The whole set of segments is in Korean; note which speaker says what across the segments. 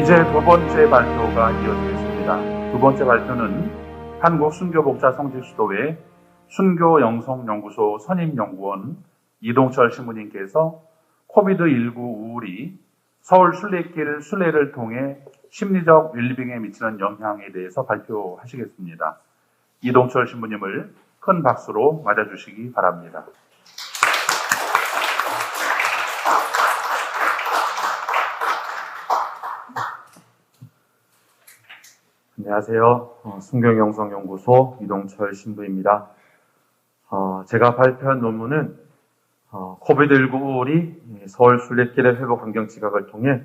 Speaker 1: 이제 두 번째 발표가 이어지겠습니다. 두 번째 발표는 한국순교복자성직수도회 순교영성연구소 선임연구원 이동철 신부님께서 코비드19 우울이 서울 순례길 순례를 통해 심리적 웰빙에 미치는 영향에 대해서 발표하시겠습니다. 이동철 신부님을 큰 박수로 맞아주시기 바랍니다.
Speaker 2: 안녕하세요. 순교영성연구소 이동철 신부입니다. 제가 발표한 논문은 코비드19 우울이 서울 순례길의 회복 환경 지각을 통해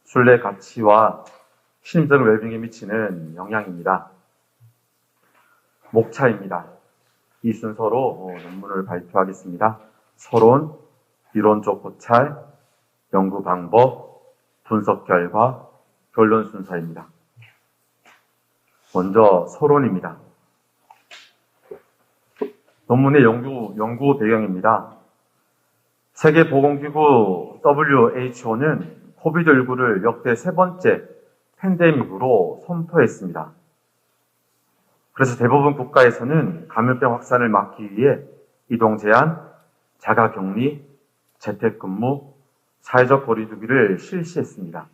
Speaker 2: 순례 가치와 심리적 웰빙에 미치는 영향입니다. 목차입니다. 이 순서로 논문을 발표하겠습니다. 서론, 이론적 고찰, 연구 방법, 분석 결과, 결론 순서입니다. 먼저 서론입니다. 논문의 연구 배경입니다. 세계보건기구 WHO는 코비드19를 역대 세 번째 팬데믹으로 선포했습니다. 그래서 대부분 국가에서는 감염병 확산을 막기 위해 이동 제한, 자가격리, 재택근무, 사회적 거리두기를 실시했습니다.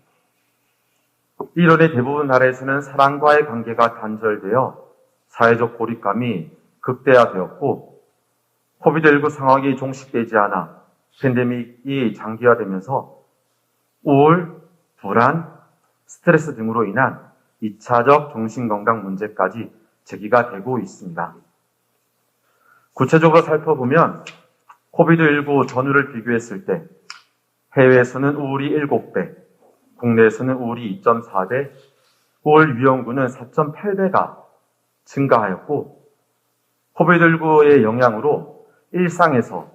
Speaker 2: 이론의 대부분 나라에서는 사람과의 관계가 단절되어 사회적 고립감이 극대화되었고 코비드19 상황이 종식되지 않아 팬데믹이 장기화되면서 우울, 불안, 스트레스 등으로 인한 2차적 정신건강 문제까지 제기가 되고 있습니다. 구체적으로 살펴보면 코비드19 전후를 비교했을 때 해외에서는 우울이 7배, 국내에서는 우울이 2.4배, 우울 위험군은 4.8배가 증가하였고 코비드19의 영향으로 일상에서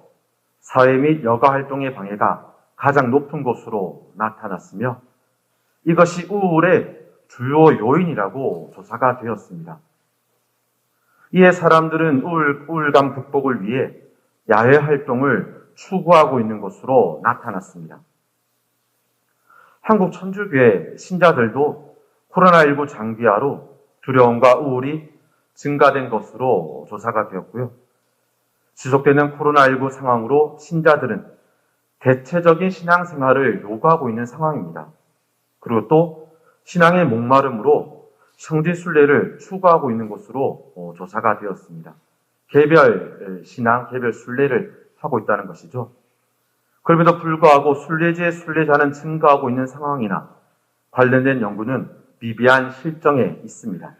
Speaker 2: 사회 및 여가 활동의 방해가 가장 높은 것으로 나타났으며 이것이 우울의 주요 요인이라고 조사가 되었습니다. 이에 사람들은 우울감 극복을 위해 야외 활동을 추구하고 있는 것으로 나타났습니다. 한국 천주교회 신자들도 코로나19 장기화로 두려움과 우울이 증가된 것으로 조사가 되었고요. 지속되는 코로나19 상황으로 신자들은 대체적인 신앙생활을 요구하고 있는 상황입니다. 그리고 또 신앙의 목마름으로 성지순례를 추구하고 있는 것으로 조사가 되었습니다. 개별 신앙, 개별 순례를 하고 있다는 것이죠. 그럼에도 불구하고 순례지의 순례자는 증가하고 있는 상황이나 관련된 연구는 미비한 실정에 있습니다.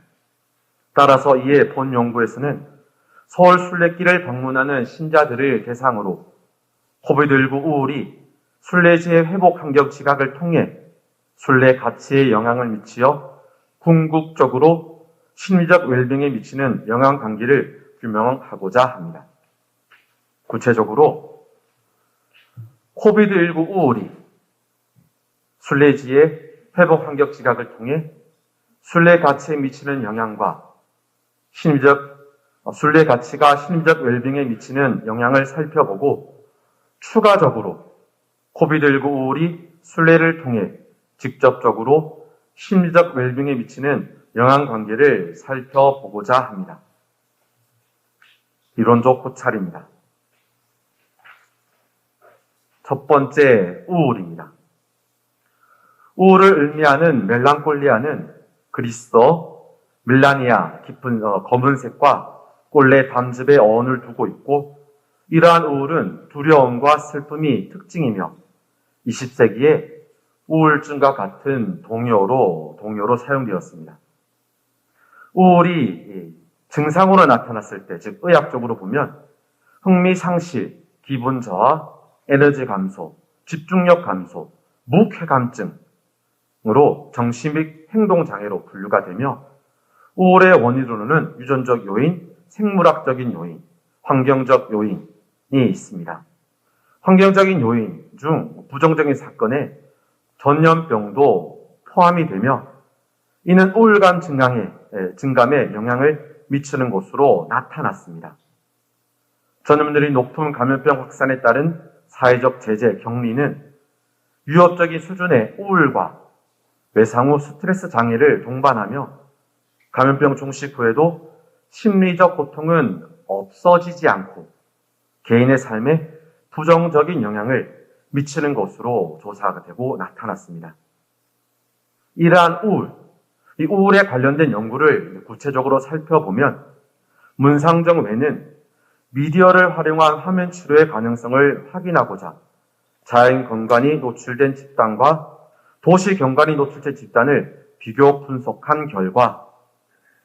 Speaker 2: 따라서 이에 본 연구에서는 서울 순례길을 방문하는 신자들을 대상으로 코비드19 우울이 순례지의 회복 환경 지각을 통해 순례 가치에 영향을 미치어 궁극적으로 심리적 웰빙에 미치는 영향관계를 규명하고자 합니다. 구체적으로 코비드19 우울이 순례지의 회복 환경 지각을 통해 순례 가치에 미치는 영향과 순례 가치가 심리적 웰빙에 미치는 영향을 살펴보고 추가적으로 코비드19 우울이 순례를 통해 직접적으로 심리적 웰빙에 미치는 영향 관계를 살펴보고자 합니다. 이론적 고찰입니다. 첫 번째, 우울입니다. 우울을 의미하는 멜랑콜리아는 그리스어, 밀라니아, 깊은 검은색과 꼴레 담즙의 어원을 두고 있고 이러한 우울은 두려움과 슬픔이 특징이며 20세기에 우울증과 같은 동요로 사용되었습니다. 우울이 증상으로 나타났을 때, 즉 의학적으로 보면 흥미 상실, 기분 저하, 에너지 감소, 집중력 감소, 무쾌감증으로 정신 및 행동 장애로 분류가 되며 우울의 원인으로는 유전적 요인, 생물학적인 요인, 환경적 요인이 있습니다. 환경적인 요인 중 부정적인 사건에 전염병도 포함이 되며 이는 우울감 증감에 영향을 미치는 것으로 나타났습니다. 전염률이 높은 감염병 확산에 따른 사회적 제재, 격리는 위협적인 수준의 우울과 외상 후 스트레스 장애를 동반하며 감염병 종식 후에도 심리적 고통은 없어지지 않고 개인의 삶에 부정적인 영향을 미치는 것으로 조사가 되고 나타났습니다. 이러한 이 우울에 관련된 연구를 구체적으로 살펴보면 문상정 외는 미디어를 활용한 화면 치료의 가능성을 확인하고자 자연 경관이 노출된 집단과 도시 경관이 노출된 집단을 비교 분석한 결과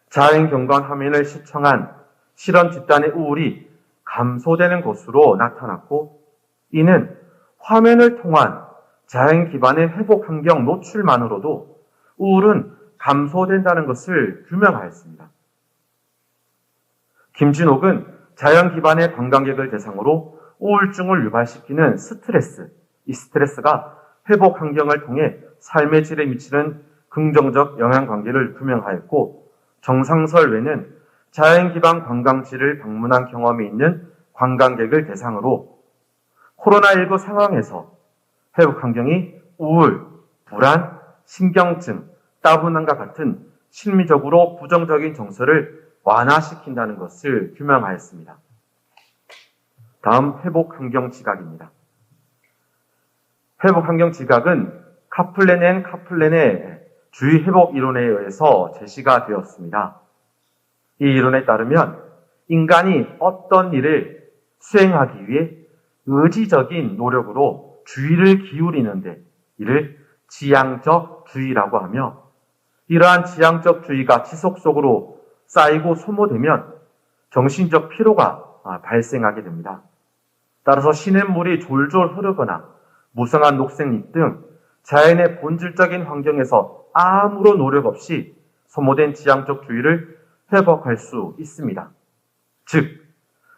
Speaker 2: 자연 경관 화면을 시청한 실험 집단의 우울이 감소되는 것으로 나타났고, 이는 화면을 통한 자연 기반의 회복 환경 노출만으로도 우울은 감소된다는 것을 규명하였습니다. 김진옥은 자연 기반의 관광객을 대상으로 우울증을 유발시키는 이 스트레스가 회복 환경을 통해 삶의 질에 미치는 긍정적 영향관계를 규명하였고, 정상설 외는 자연 기반 관광지를 방문한 경험이 있는 관광객을 대상으로 코로나19 상황에서 회복 환경이 우울, 불안, 신경증, 따분함과 같은 심리적으로 부정적인 정서를 완화시킨다는 것을 규명하였습니다. 다음 회복 환경 지각입니다. 회복 환경 지각은 카플렌의 주의 회복 이론에 의해서 제시가 되었습니다. 이 이론에 따르면 인간이 어떤 일을 수행하기 위해 의지적인 노력으로 주의를 기울이는데 이를 지향적 주의라고 하며, 이러한 지향적 주의가 지속적으로 쌓이고 소모되면 정신적 피로가 발생하게 됩니다. 따라서 시냇물이 졸졸 흐르거나 무성한 녹색잎 등 자연의 본질적인 환경에서 아무런 노력 없이 소모된 지향적 주의를 회복할 수 있습니다. 즉,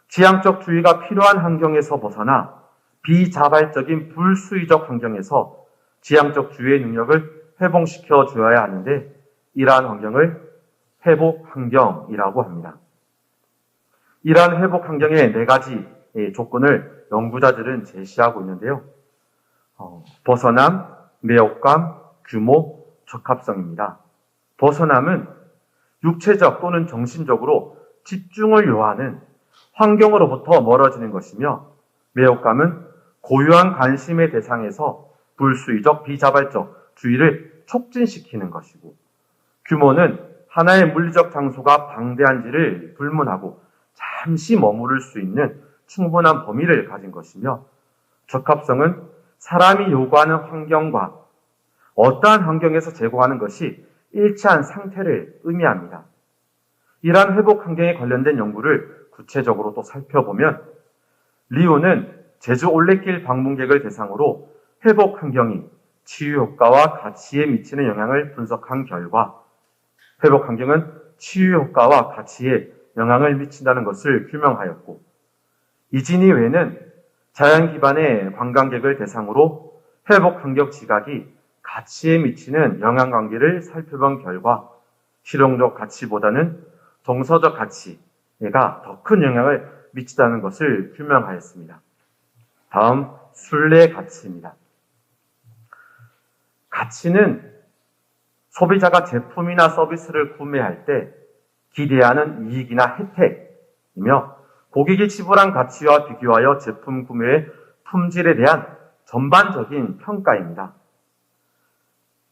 Speaker 2: 지향적 주의가 필요한 환경에서 벗어나 비자발적인 불수의적 환경에서 지향적 주의의 능력을 회복시켜 주어야 하는데, 이러한 환경을 회복 환경이라고 합니다. 이러한 회복 환경의 4가지 조건을 연구자들은 제시하고 있는데요. 벗어남, 매혹감, 규모, 적합성입니다. 벗어남은 육체적 또는 정신적으로 집중을 요하는 환경으로부터 멀어지는 것이며, 매혹감은 고유한 관심의 대상에서 불수의적, 비자발적 주의를 촉진시키는 것이고, 규모는 하나의 물리적 장소가 방대한지를 불문하고 잠시 머무를 수 있는 충분한 범위를 가진 것이며, 적합성은 사람이 요구하는 환경과 어떠한 환경에서 제공하는 것이 일치한 상태를 의미합니다. 이러한 회복 환경에 관련된 연구를 구체적으로 또 살펴보면, 리우는 제주 올레길 방문객을 대상으로 회복 환경이 치유 효과와 가치에 미치는 영향을 분석한 결과 회복 환경은 치유 효과와 가치에 영향을 미친다는 것을 규명하였고, 이진희 외는 자연 기반의 관광객을 대상으로 회복 환경 지각이 가치에 미치는 영향관계를 살펴본 결과 실용적 가치보다는 정서적 가치가 더 큰 영향을 미치다는 것을 규명하였습니다. 다음, 순례 가치입니다. 가치는 소비자가 제품이나 서비스를 구매할 때 기대하는 이익이나 혜택이며, 고객이 지불한 가치와 비교하여 제품 구매의 품질에 대한 전반적인 평가입니다.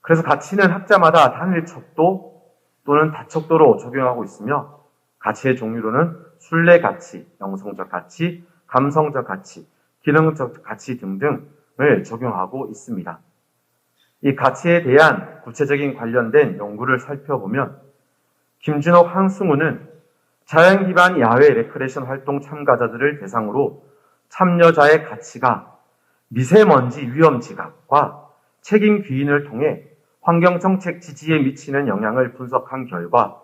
Speaker 2: 그래서 가치는 학자마다 단일 척도 또는 다척도로 적용하고 있으며, 가치의 종류로는 순례 가치, 영성적 가치, 감성적 가치, 기능적 가치 등등을 적용하고 있습니다. 이 가치에 대한 구체적인 관련된 연구를 살펴보면, 김진옥, 한승우는 자연 기반 야외 레크레이션 활동 참가자들을 대상으로 참여자의 가치가 미세먼지 위험 지각과 책임 귀인을 통해 환경정책 지지에 미치는 영향을 분석한 결과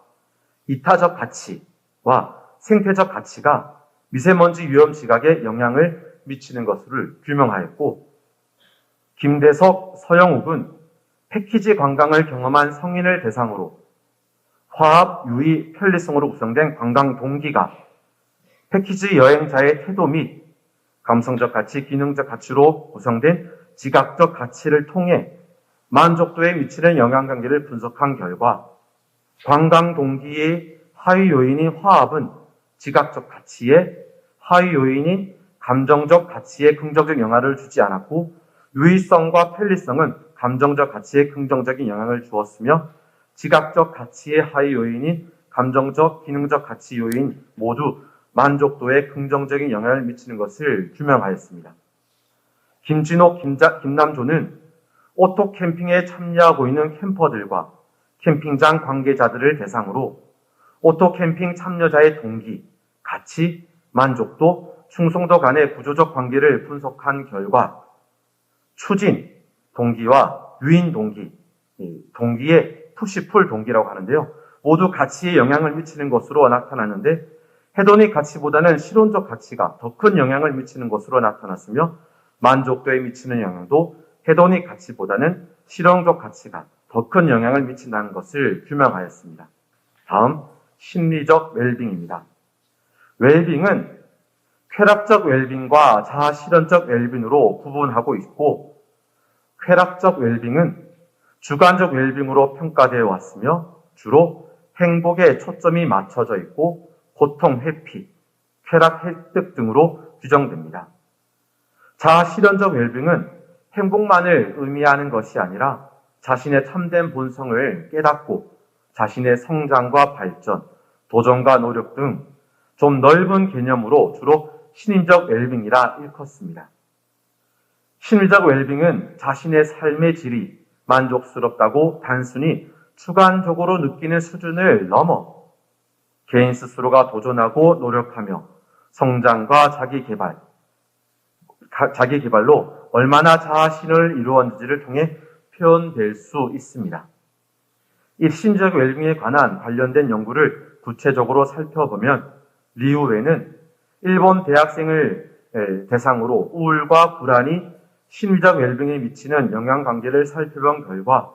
Speaker 2: 이타적 가치와 생태적 가치가 미세먼지 위험 지각에 영향을 미치는 것을 규명하였고, 김대석, 서영욱은 패키지 관광을 경험한 성인을 대상으로 화합, 유의, 편리성으로 구성된 관광 동기가 패키지 여행자의 태도 및 감성적 가치, 기능적 가치로 구성된 지각적 가치를 통해 만족도에 미치는 영향관계를 분석한 결과 관광 동기의 하위 요인인 화합은 지각적 가치에, 하위 요인인 감정적 가치에 긍정적 영향을 주지 않았고, 유의성과 편리성은 감정적 가치에 긍정적인 영향을 주었으며, 지각적 가치의 하위 요인인 감정적, 기능적 가치 요인 모두 만족도에 긍정적인 영향을 미치는 것을 규명하였습니다. 김진호, 김남조는 오토 캠핑에 참여하고 있는 캠퍼들과 캠핑장 관계자들을 대상으로 오토 캠핑 참여자의 동기, 가치, 만족도, 충성도 간의 구조적 관계를 분석한 결과 추진 동기와 유인 동기, 동기의 푸시풀 동기라고 하는데요. 모두 가치에 영향을 미치는 것으로 나타났는데 헤도닉 가치보다는 실존적 가치가 더 큰 영향을 미치는 것으로 나타났으며 만족도에 미치는 영향도 헤도닉 가치보다는 실용적 가치가 더 큰 영향을 미친다는 것을 규명하였습니다. 다음, 심리적 웰빙입니다. 웰빙은 쾌락적 웰빙과 자아실현적 웰빙으로 구분하고 있고, 쾌락적 웰빙은 주관적 웰빙으로 평가되어 왔으며 주로 행복에 초점이 맞춰져 있고 고통 회피, 쾌락 획득 등으로 규정됩니다. 자아실현적 웰빙은 행복만을 의미하는 것이 아니라 자신의 참된 본성을 깨닫고 자신의 성장과 발전, 도전과 노력 등 좀 넓은 개념으로 주로 심리적 웰빙이라 일컫습니다. 심리적 웰빙은 자신의 삶의 질이 만족스럽다고 단순히 주관적으로 느끼는 수준을 넘어 개인 스스로가 도전하고 노력하며 성장과 자기개발로 얼마나 자아실현을 이루었는지를 통해 표현될 수 있습니다. 이 심리적 웰빙에 관한 관련된 연구를 구체적으로 살펴보면 리우웨는 일본 대학생을 대상으로 우울과 불안이 심리적 웰빙에 미치는 영향관계를 살펴본 결과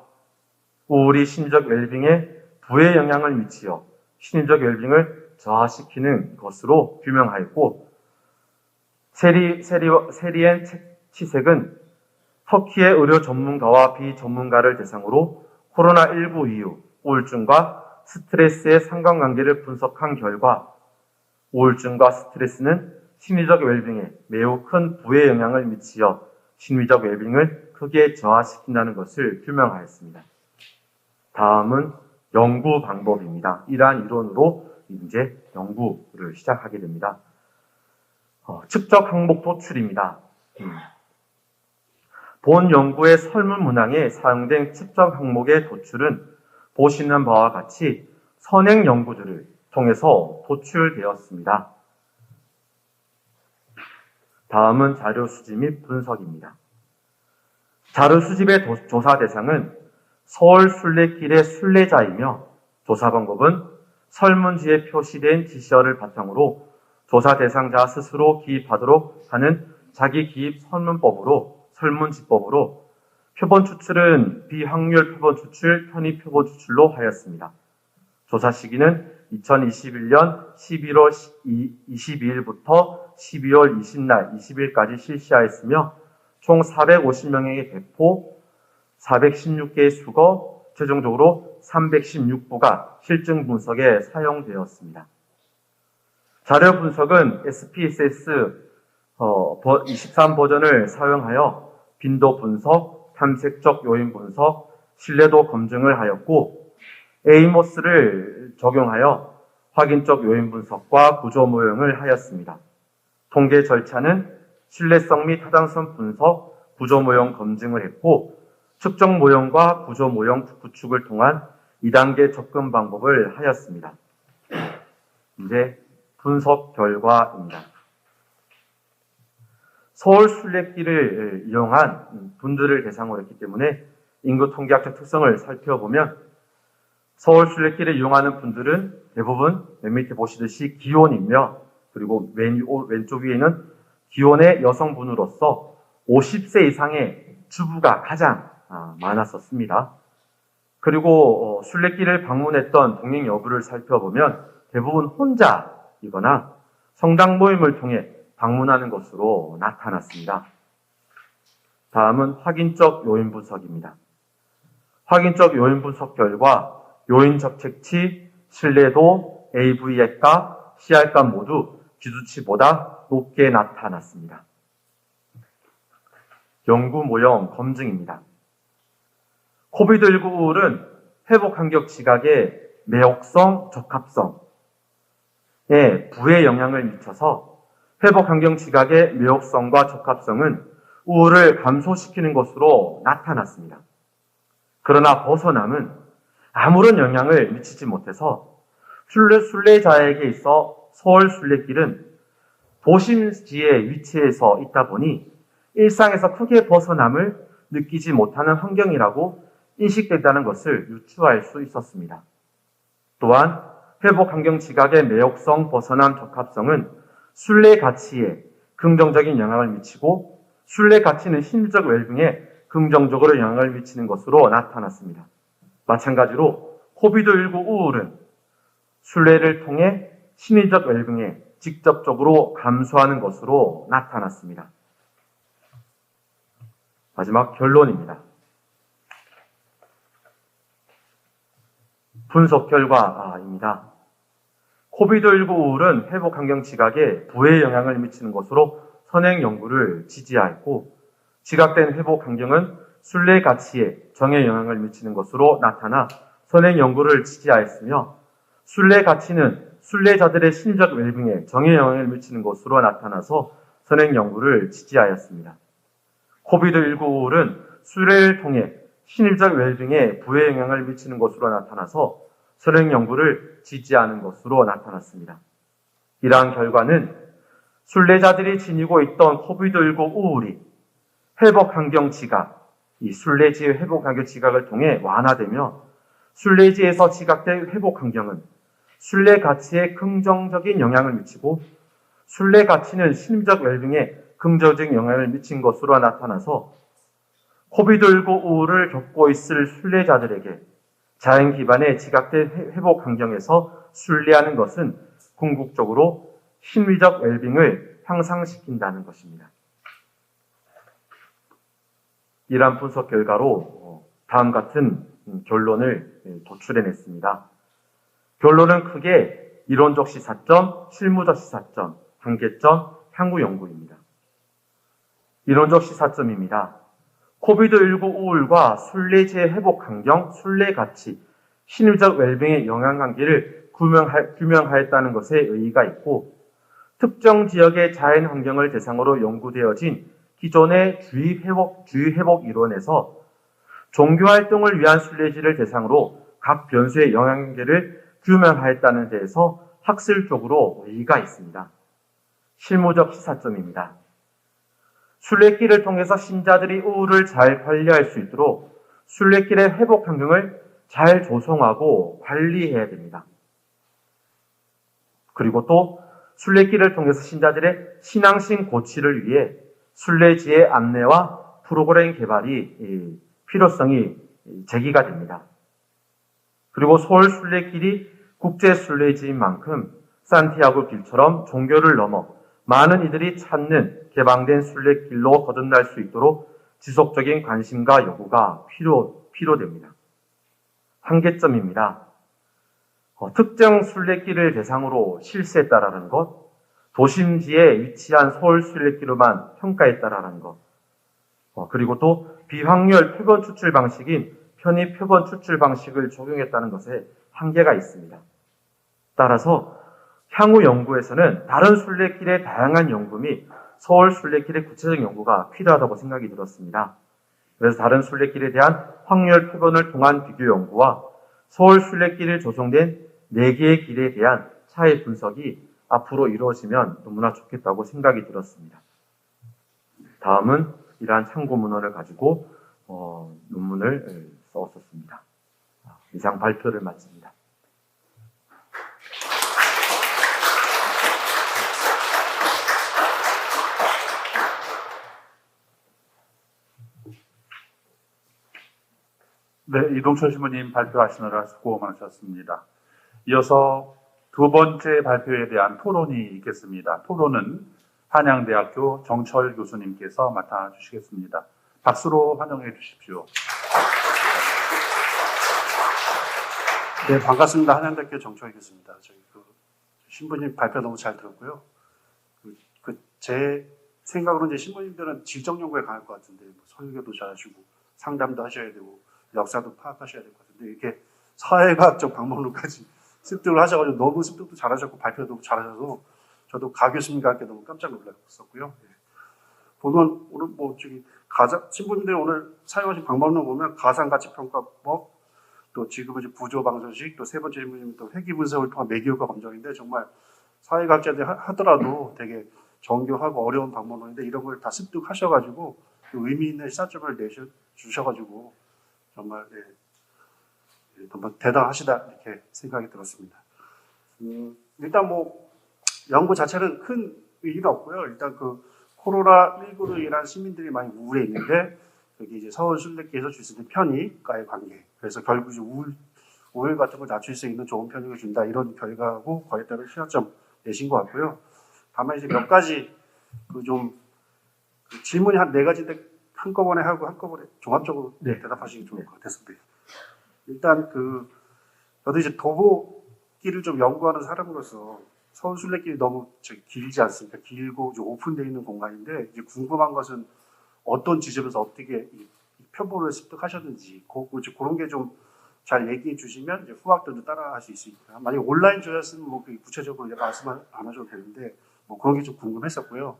Speaker 2: 우울이 심리적 웰빙에 부의 영향을 미치어 심리적 웰빙을 저하시키는 것으로 규명하였고, 세리엔 치색은 터키의 의료 전문가와 비전문가를 대상으로 코로나19 이후 우울증과 스트레스의 상관관계를 분석한 결과 우울증과 스트레스는 심리적 웰빙에 매우 큰 부의 영향을 미치어 심리적 웰빙을 크게 저하시킨다는 것을 규명하였습니다. 다음은 연구 방법입니다. 이러한 이론으로 이제 연구를 시작하게 됩니다. 측적 항목 도출입니다. 본 연구의 설문 문항에 사용된 측적 항목의 도출은 보시는 바와 같이 선행 연구들을 통해서 도출되었습니다. 다음은 자료 수집 및 분석입니다. 자료 수집의 조사 대상은 서울 순례길의 순례자이며 조사 방법은 설문지에 표시된 지시어를 바탕으로 조사 대상자 스스로 기입하도록 하는 자기 기입 설문지법으로 표본 추출은 비확률 표본 추출, 편의 표본 추출로 하였습니다. 조사 시기는 2021년 11월 22일부터 12월 20일까지 실시하였으며 총 450명에게 배포, 416개의 수거, 최종적으로 316부가 실증 분석에 사용되었습니다. 자료 분석은 SPSS 23 버전을 사용하여 빈도 분석, 탐색적 요인 분석, 신뢰도 검증을 하였고 에이모스를 적용하여 확인적 요인 분석과 구조 모형을 하였습니다. 통계 절차는 신뢰성 및 타당성 분석, 구조 모형 검증을 했고 측정 모형과 구조 모형 구축을 통한 2단계 접근 방법을 하였습니다. 이제 분석 결과입니다. 서울 순례길을 이용한 분들을 대상으로 했기 때문에 인구 통계학적 특성을 살펴보면 서울 순례길을 이용하는 분들은 대부분 맨 밑에 보시듯이 기혼이며 그리고 왼쪽 위에는 기혼의 여성분으로서 50세 이상의 주부가 가장 많았었습니다. 그리고 순례길을 방문했던 동행 여부를 살펴보면 대부분 혼자이거나 성당 모임을 통해 방문하는 것으로 나타났습니다. 다음은 확인적 요인 분석입니다. 확인적 요인 분석 결과 요인 접촉치, 신뢰도, AV값, CR값 모두 기준치보다 높게 나타났습니다. 연구 모형 검증입니다. 코비드19 우울은 회복 간격 지각의 매혹성, 적합성에 부의 영향을 미쳐서 회복 간격 지각의 매혹성과 적합성은 우울을 감소시키는 것으로 나타났습니다. 그러나 벗어남은 아무런 영향을 미치지 못해서 순례자에게 있어 서울 순례길은 도심지에 위치해서 있다 보니 일상에서 크게 벗어남을 느끼지 못하는 환경이라고 인식된다는 것을 유추할 수 있었습니다. 또한 회복 환경 지각의 매혹성, 벗어남, 적합성은 순례 가치에 긍정적인 영향을 미치고 순례 가치는 심리적 웰빙에 긍정적으로 영향을 미치는 것으로 나타났습니다. 마찬가지로 코비드19 우울은 순례를 통해 심리적 웰빙에 직접적으로 감소하는 것으로 나타났습니다. 마지막 결론입니다. 분석 결과입니다. 코비드19 우울은 회복 환경 지각에 부의 영향을 미치는 것으로 선행 연구를 지지하였고, 지각된 회복 환경은 순례 가치에 정의 영향을 미치는 것으로 나타나 선행 연구를 지지하였으며, 순례 가치는 순례자들의 심리적 웰빙에 정의 영향을 미치는 것으로 나타나서 선행 연구를 지지하였습니다. 코비드19 우울은 순례를 통해 심리적 웰빙에 부의 영향을 미치는 것으로 나타나서 선행 연구를 지지하는 것으로 나타났습니다. 이러한 결과는 순례자들이 지니고 있던 코비드19 우울이 회복 환경 지각, 이 순례지의 회복 환경 지각을 통해 완화되며 순례지에서 지각된 회복 환경은 순례 가치에 긍정적인 영향을 미치고 순례 가치는 심리적 웰빙에 긍정적인 영향을 미친 것으로 나타나서 코비드19 우울을 겪고 있을 순례자들에게 자연 기반의 지각된 회복 환경에서 순례하는 것은 궁극적으로 심리적 웰빙을 향상시킨다는 것입니다. 이러한 분석 결과로 다음 같은 결론을 도출해냈습니다. 결론은 크게 이론적 시사점, 실무적 시사점, 한계점, 향후 연구입니다. 이론적 시사점입니다. 코비드19 우울과 순례지의 회복 환경, 순례 가치, 심리적 웰빙의 영향관계를 규명하였다는 것에 의의가 있고, 특정 지역의 자연 환경을 대상으로 연구되어진 기존의 주의 회복 이론에서 종교 활동을 위한 순례지를 대상으로 각 변수의 영향관계를 규명하였다는 데에서 학술적으로 의의가 있습니다. 실무적 시사점입니다. 순례길을 통해서 신자들이 우울을 잘 관리할 수 있도록 순례길의 회복 환경을 잘 조성하고 관리해야 됩니다. 그리고 또 순례길을 통해서 신자들의 신앙심 고취를 위해 순례지의 안내와 프로그램 개발이 필요성이 제기가 됩니다. 그리고 서울 순례길이 국제 순례지인 만큼 산티아고 길처럼 종교를 넘어 많은 이들이 찾는 개방된 순례길로 거듭날 수 있도록 지속적인 관심과 요구가 필요됩니다. 한계점입니다. 특정 순례길을 대상으로 실시했다라는 것, 도심지에 위치한 서울 순례길로만 평가했다라는 것, 그리고 또 비확률 표본 추출 방식인 편의 표본 추출 방식을 적용했다는 것에 한계가 있습니다. 따라서 향후 연구에서는 다른 순례길의 다양한 연구 및 서울 순례길의 구체적 연구가 필요하다고 생각이 들었습니다. 그래서 다른 순례길에 대한 확률 표본을 통한 비교 연구와 서울 순례길에 조성된 4개의 길에 대한 차이 분석이 앞으로 이루어지면 너무나 좋겠다고 생각이 들었습니다. 다음은 이러한 참고 문헌을 가지고 논문을 썼습니다. 이상 발표를 마칩니다.
Speaker 1: 네, 이동철 신부님 발표하시느라 수고 많으셨습니다. 이어서 두 번째 발표에 대한 토론이 있겠습니다. 토론은 한양대학교 정철 교수님께서 맡아주시겠습니다. 박수로 환영해 주십시오.
Speaker 3: 네, 반갑습니다. 한양대학교 정초이겠습니다. 저희 신부님 발표 너무 잘 들었고요. 제 생각으로는 이제 신부님들은 질적 연구에 강할 것 같은데, 뭐 설교도 잘하시고, 상담도 하셔야 되고, 역사도 파악하셔야 될 것 같은데, 이렇게 사회과학적 방법론까지 습득을 하셔가지고 너무 습득도 잘하셨고, 발표도 잘하셔서 저도 가 교수님과 함께 너무 깜짝 놀랐었고요. 네. 보면, 오늘 신부님들이 오늘 사용하신 방법론 보면 가상가치평가법, 또 지금은 이제 구조방정식, 또 세 번째 질문은 또 회귀 분석을 통한 매기효과 검정인데 정말 사회과학자들이 하더라도 되게 정교하고 어려운 방법론인데 이런 걸 다 습득하셔가지고 의미 있는 시사점을 주셔가지고 정말 정말 대단하시다 이렇게 생각이 들었습니다. 일단 뭐 연구 자체는 큰 의의가 없고요. 일단 코로나19로 인한 시민들이 많이 우울해 있는데 여기 이제 서울 순례길에서 줄 수 있는 편의과의 관계. 그래서 결국 이제 우울 같은 걸 낮출 수 있는 좋은 편익을 준다. 이런 결과하고 거기에 따른 시사점 내신 것 같고요. 다만 이제 몇 가지 질문이 한 4가지인데 한꺼번에 하고 한꺼번에 종합적으로 대답하시기 좋을 것 같았습니다. 일단 저도 이제 도보길을 좀 연구하는 사람으로서 서울 순례길이 너무 길지 않습니까? 길고 이제 오픈되어 있는 공간인데 이제 궁금한 것은 어떤 지점에서 어떻게 이 표본을 습득하셨는지 그런 게 좀 잘 얘기해 주시면 이제 후학들도 따라할 수 있으니까 만약에 온라인 조였으면 뭐 구체적으로 말씀 안 하셔도 되는데 뭐 그런 게 좀 궁금했었고요.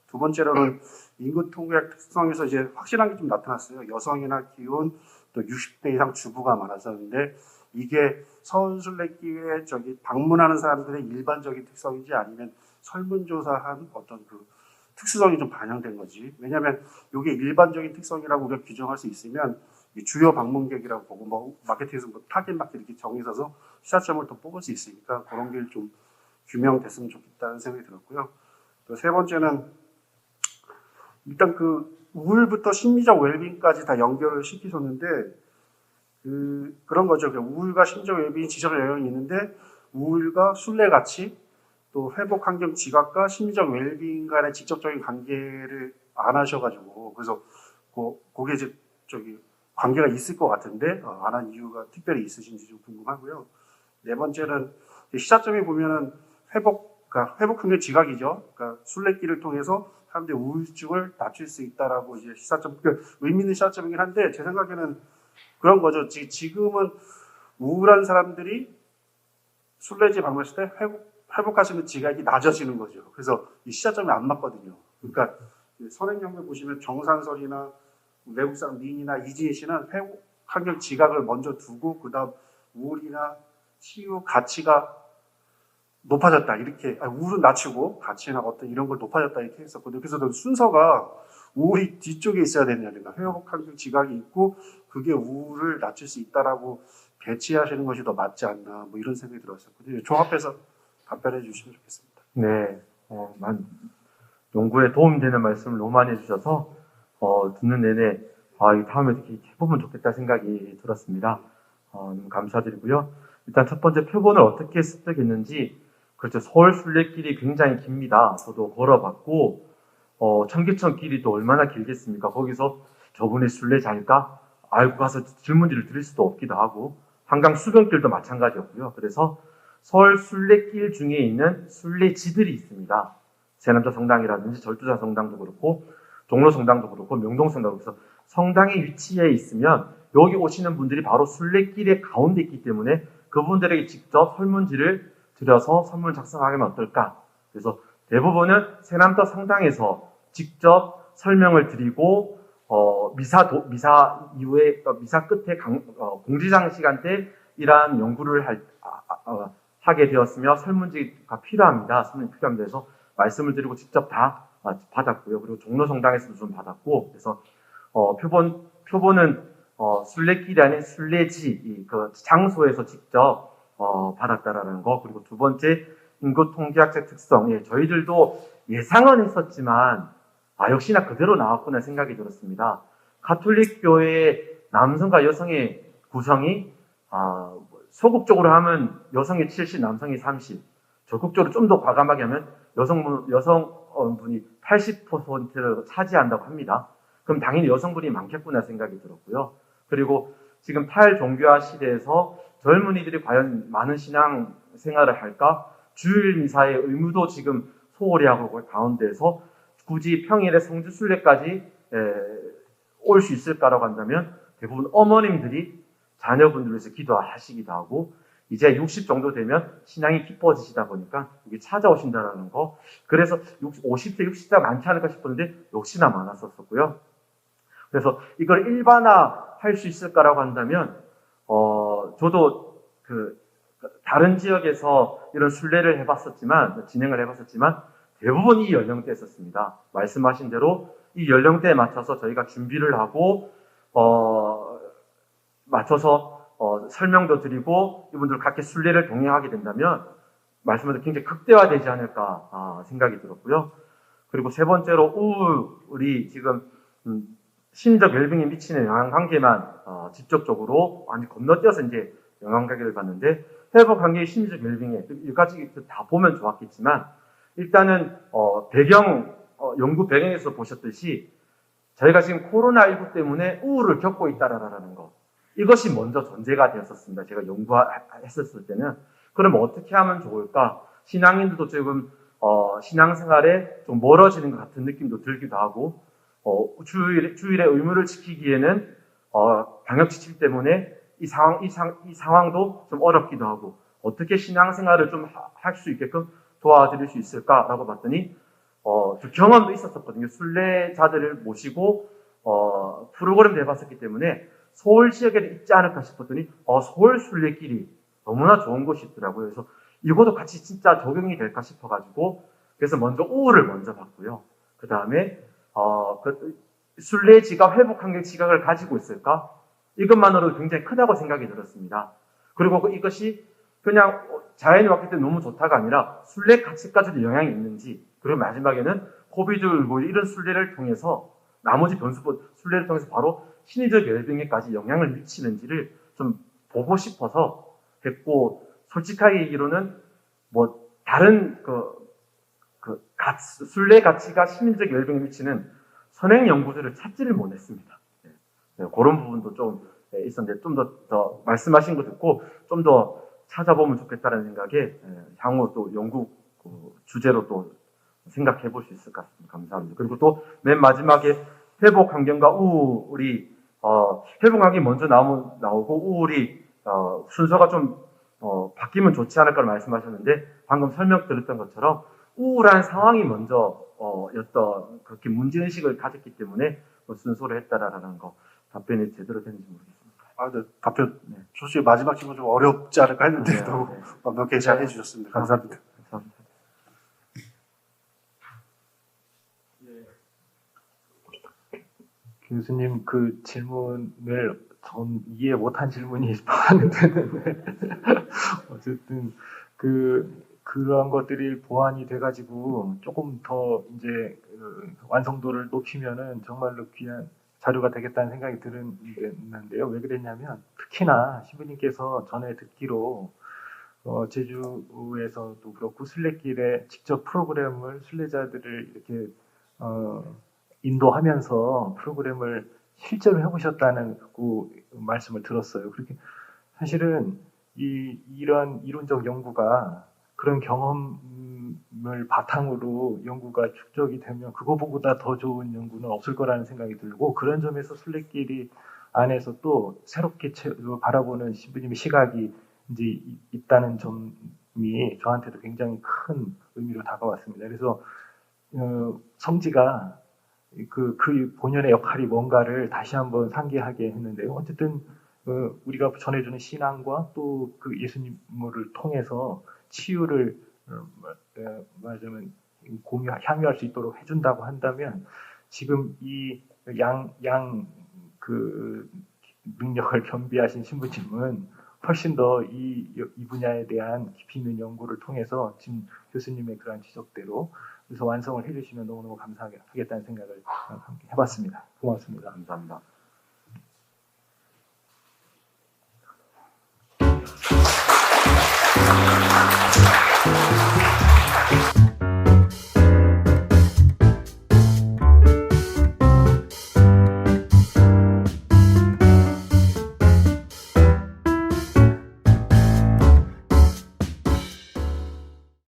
Speaker 3: 두 번째로는 인구 통계학 특성에서 이제 확실한 게 좀 나타났어요. 여성이나 기혼 또 60대 이상 주부가 많았었는데 이게 서울순례길에 방문하는 사람들의 일반적인 특성인지 아니면 설문조사한 어떤 특수성이 좀 반영된 거지. 왜냐하면 이게 일반적인 특성이라고 우리가 규정할 수 있으면 주요 방문객이라고 보고 뭐 마케팅에서 타겟 마켓 이렇게 정해서 시사점을 더 뽑을 수 있으니까 그런 게 좀 규명됐으면 좋겠다는 생각이 들었고요. 또 세 번째는 일단 우울부터 심리적 웰빙까지 다 연결을 시키셨는데 그런 거죠. 우울과 심리적 웰빙 지적 영역이 있는데 우울과 순례 가치 또 회복 환경 지각과 심리적 웰빙 간의 직접적인 관계를 안 하셔가지고 그래서 그게 이제 관계가 있을 것 같은데 안 한 이유가 특별히 있으신지 좀 궁금하고요. 네 번째는 시사점이 보면은 회복 환경 지각이죠. 그러니까 순례길을 통해서 사람들의 우울증을 낮출 수 있다라고 이제 시사점 의미 있는 시사점이긴 한데 제 생각에는 그런 거죠. 지금은 우울한 사람들이 순례지 방문했을 때 회복할 수 있는 지각이 낮아지는 거죠. 그래서 이 시사점이 안 맞거든요. 그러니까 선행연구 보시면 정산설이나 외국사람 민이나 이지혜 씨는 회복 환경 지각을 먼저 두고 그다음 우울이나 치유 가치가 높아졌다 이렇게 우울은 낮추고 가치나 어떤 이런 걸 높아졌다 이렇게 했었거든요. 그래서 순서가 우울이 뒤쪽에 있어야 되느냐, 회복 환경 지각이 있고 그게 우울을 낮출 수 있다라고 배치하시는 것이 더 맞지 않나 뭐 이런 생각이 들었었거든요. 종합해서 답변해 주시면 좋겠습니다.
Speaker 2: 네, 연구에 도움되는 말씀을 너무 많이 해주셔서 듣는 내내 이 다음에 이렇게 해보면 좋겠다 생각이 들었습니다. 너무 감사드리고요. 일단 첫 번째 표본을 어떻게 습득했는지 그렇죠. 서울 순례길이 굉장히 깁니다. 저도 걸어봤고 청계천 길이 또 얼마나 길겠습니까? 거기서 저분의 순례자일까? 알고 가서 질문지를 드릴 수도 없기도 하고 한강 수변길도 마찬가지였고요. 그래서 서울 순례길 중에 있는 순례지들이 있습니다. 세남자 성당이라든지 절두자 성당도 그렇고 종로 성당도 그렇고 명동 성당도 그래서 성당에 위치해 있으면 여기 오시는 분들이 바로 순례길의 가운데 있기 때문에 그분들에게 직접 설문지를 드려서 선물 작성하면 어떨까? 그래서 대부분은 세남자 성당에서 직접 설명을 드리고 미사 이후에 미사 끝에 공지장 시간대 이러한 연구를 하게 되었으며 설문지가 필요합니다. 설문이 필요합니다. 그래서 말씀을 드리고 직접 다 받았고요. 그리고 종로 성당에서도 좀 받았고 그래서 표본은 순례길이 아닌 순례지 그 장소에서 직접 받았다라는 거. 그리고 두 번째 인구 통계학적 특성. 저희들도 예상은 했었지만 역시나 그대로 나왔구나 생각이 들었습니다. 가톨릭 교회의 남성과 여성의 구성이 소극적으로 하면 여성이 70, 남성이 30. 적극적으로 좀 더 과감하게 하면 여성분이 80%를 차지한다고 합니다. 그럼 당연히 여성분이 많겠구나 생각이 들었고요. 그리고 지금 탈종교화 시대에서 젊은이들이 과연 많은 신앙 생활을 할까? 주일 미사의 의무도 지금 소홀히 하고 가운데서 굳이 평일에 성주 순례까지 올 수 있을까라고 한다면 대부분 어머님들이 자녀분들을 위해서 기도하시기도 하고 이제 60 정도 되면 신앙이 깊어지시다 보니까 여기 찾아오신다는 거. 그래서 50대, 60대가 많지 않을까 싶었는데 역시나 많았었고요. 그래서 이걸 일반화할 수 있을까라고 한다면 저도 다른 지역에서 이런 순례를 진행을 해봤었지만 대부분 이 연령대였었습니다. 말씀하신 대로 이 연령대에 맞춰서 저희가 준비를 하고 맞춰서 설명도 드리고 이분들 각기 순례를 동행하게 된다면 말씀하신 굉장히 극대화되지 않을까 생각이 들었고요. 그리고 세 번째로 우울이 지금 심리적 웰빙에 미치는 영향관계만 직접적으로 완전 건너뛰어서 이제 영향관계를 봤는데 회복관계의 심리적 웰빙에 여기까지 다 보면 좋았겠지만 일단은 연구 배경에서 보셨듯이 저희가 지금 코로나19 때문에 우울을 겪고 있다라는 거 이것이 먼저 전제가 되었었습니다. 제가 연구했었을 때는 그럼 어떻게 하면 좋을까? 신앙인들도 지금 신앙생활에 좀 멀어지는 것 같은 느낌도 들기도 하고 주일의 의무를 지키기에는 방역지침 때문에 이 상황도 좀 어렵기도 하고 어떻게 신앙생활을 좀 할 수 있게끔 도와드릴 수 있을까라고 봤더니 저 경험도 있었거든요. 순례자들을 모시고 프로그램도 해봤었기 때문에 서울 지역에 있지 않을까 싶었더니 서울 순례길이 너무나 좋은 곳이 있더라고요. 그래서 이것도 같이 진짜 적용이 될까 싶어가지고 그래서 먼저 우울을 먼저 봤고요. 그 다음에 순례 지각, 회복 환경 지각을 가지고 있을까? 이것만으로도 굉장히 크다고 생각이 들었습니다. 그리고 이것이 그냥 자연이 왔기 때문에 너무 좋다가 아니라 순례 가치까지도 영향이 있는지 그리고 마지막에는 코비드19 이런 순례를 통해서 나머지 순례를 통해서 바로 심리적 웰빙에까지 영향을 미치는지를 좀 보고 싶어서 했고 솔직하게 얘기로는 다른 순례 가치가 심리적 웰빙에 미치는 선행 연구들을 찾지를 못했습니다. 그런 부분도 좀 있었는데 좀 더 말씀하신 거 듣고 좀 더 찾아보면 좋겠다는 생각에 향후 또 연구 주제로 또 생각해 볼 수 있을 것 같습니다. 감사합니다. 그리고 또 맨 마지막에 회복 환경과 우울이 회복 환경이 먼저 나오고 우울이 순서가 좀 바뀌면 좋지 않을까 말씀하셨는데 방금 설명드렸던 것처럼 우울한 상황이 먼저 그렇게 문제의식을 가졌기 때문에 순서를 했다라는 거 답변이 제대로 되는지 모르겠습니다.
Speaker 3: 네, 답변 솔직히 마지막 질문 좀 어렵지 않을까 했는데 너무
Speaker 2: 네.
Speaker 3: 완벽하게 잘 해주셨습니다. 감사합니다.
Speaker 2: 감사합니다.
Speaker 4: 교수님 그 질문을 전 이해 못한 질문이 많은데 어쨌든 그런 것들이 보완이 돼가지고 조금 더 이제 완성도를 높이면은 정말로 귀한 자료가 되겠다는 생각이 드는데요. 왜 그랬냐면 특히나 신부님께서 전에 듣기로 제주에서도 그렇고 순례길에 직접 프로그램을 순례자들을 이렇게 인도하면서 프로그램을 실제로 해보셨다는 그 말씀을 들었어요. 그렇게 사실은 이런 이론적 연구가 그런 경험을 바탕으로 연구가 축적이 되면 그거보다 더 좋은 연구는 없을 거라는 생각이 들고 그런 점에서 순례길이 안에서 또 새롭게 바라보는 신부님의 시각이 이제 있다는 점이 저한테도 굉장히 큰 의미로 다가왔습니다. 그래서 성지가 그 본연의 역할이 뭔가를 다시 한번 상기하게 했는데요. 어쨌든 우리가 전해주는 신앙과 또 그 예수님을 통해서 치유를 말하자면 향유할 수 있도록 해준다고 한다면 지금 이 그 능력을 겸비하신 신부님은 훨씬 더 이 분야에 대한 깊이 있는 연구를 통해서 지금 교수님의 그러한 지적대로 그래서 완성을 해주시면 너무너무 감사하겠다는 생각을 해봤습니다. 고맙습니다.
Speaker 2: 감사합니다.